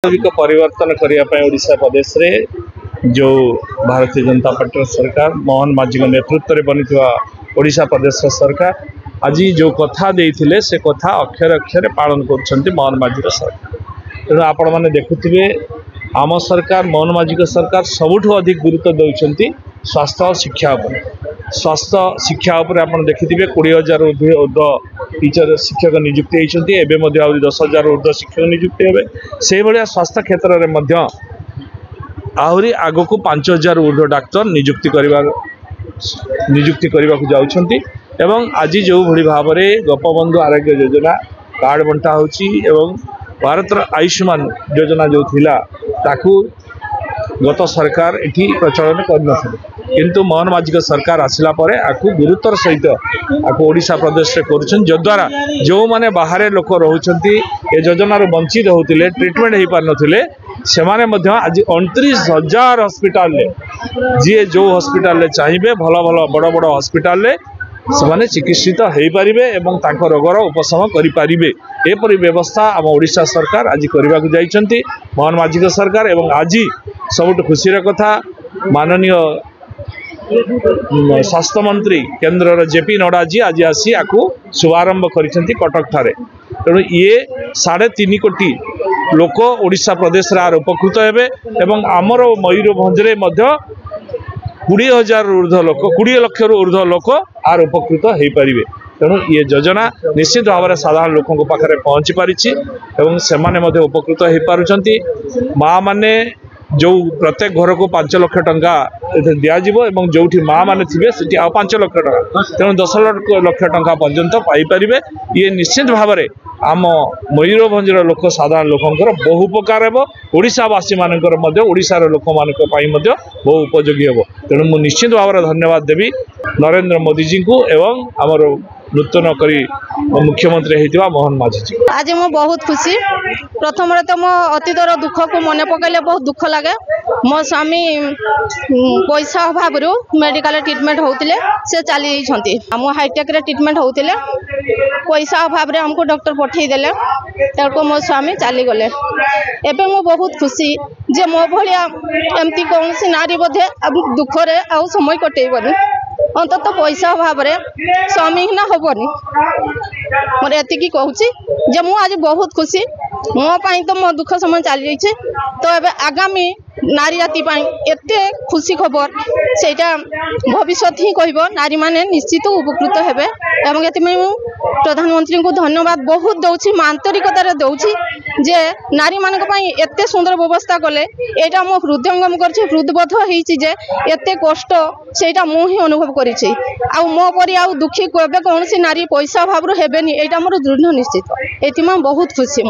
परिवर्तन करने ओडिशा प्रदेश रे जो भारतीय जनता पार्टी सरकार मोहन माझी नेतृत्व में बनी ओडिशा प्रदेश सरकार आज जो कथा देते से कथा अक्षर अक्षर पालन कर मोहन माझी सरकार। तेणु आपण मैंने देखुए आम सरकार मोहन माझी सरकार सबुठ अधिक गुरुत्व दौरान स्वास्थ्य और शिक्षा स्वास्थ्य शिक्षा आप देखिए 20,000 ऊर्ध्व टीचर शिक्षक नियुक्ति होती है। 10,000 ऊर्ध्व शिक्षक नियुक्ति हे से भाया स्वास्थ्य क्षेत्र में आहरी आग को 5,000 ऊर्ध्व डाक्तर नियुक्ति करने जाउछंती। एवं आज जो भली भाव में गोपबंधु आरोग्य योजना कार्ड बंटा होची भारत आयुष्मान योजना जो थिला ताकू गत सरकार एठी प्रचलन कर किंतु मोहन माझी सरकार आसिला परे आकु गुरुतर सहित आकु ओडिशा प्रदेश रे करूछन जद्वारा जो माने बाहर लोक रहउछंती ए योजना रो वंचित होतिले ट्रीटमेंट हे पार नथिले से माने मध्य आज 29,000 हॉस्पिटल ले जे जो हॉस्पिटल ले चाहिए भल भल बड़ बड़ हॉस्पिटल ले से चिकित्सित हो पारे और रोगर उपशम करें एपरी व्यवस्था आम ओडिशा सरकार आज करने को जाइछंती मोहन माझी सरकार। एवं आज सबुठ खुशी कथा माननीय स्वास्थ्य मंत्री केन्द्र जेपी नड्डा जी आज आसी आपको शुभारंभ करिसेंती कटक ठारे। तेणु ये 3.5 कोटी लोक ओडिशा प्रदेश रे उपकृत हेबे एवं आमर मयूरभंज रे मध्य 20,000 ऊर्ध्व लोक 20 लाख ऊर्ध्व लोक आर उपकृत हो पारे। तेणु ये योजना निश्चित भाव में साधारण लोकों पाखे पहुँची पारी से उपकृत हो पार्टी। माँ मैंने जो प्रत्येक घर को 5 लाख टंका दिज्व जो माँ मैंने थे से 5 लाख टका तेणु 10 लाख टंका पर्यंत पाइपर। ये निश्चित भाव में आम मयूरभंज लोक साधारण लोकंर बहु उपकार हे ओडिशावासी मानकर ओडिशार लोक मान बहु उपयोगी हे। तेणु मु निश्चित भाव में धन्यवाद देवी नरेंद्र मोदी जी को एवं आमर नूतन करी मुख्यमंत्री होता मोहन माझी जी। आज मु बहुत खुशी प्रथम तो मो अतीतर दुख को मन पकड़े बहुत दुख लगे। मो स्वामी पैसा अभाव मेडिकल ट्रीटमेंट होते से चली आम हाईटेक ट्रीटमेंट होते पैसा अभाव हमको डॉक्टर पठेदेले ताको मो स्वामी चली गले। एबे मो बहुत खुशी जे मो भलिया एमती कौन सी नारी बोधे दुख रे आ समय कटेबनी अंतत पैसा अभाव स्वामी ही हेनी मोर एति कहूँ जे मु आज बहुत खुशी मो पाई तो मो दुख समय चली जाइए। तो एबे आगामी नारी जाति एते खुशी खबर सेटा भविष्य ही कहब नारी माने निश्चित उपकृत हेबे। एवं एति प्रधानमंत्री को धन्यवाद बहुत दउछि आंतरिकतार दउछि जे नारी मानक पई एते सुंदर व्यवस्था कले एटा मो हृदयंगम करछि हृदबोध होइछि जे एते कष्ट सेटा मु ही अनुभव करिछि आ मो परि आ दुखी केबे कोनसी नारी पैसा भाबरु हेबेनी एटा मोर दृढ़ निश्चित एति बहुत खुशी।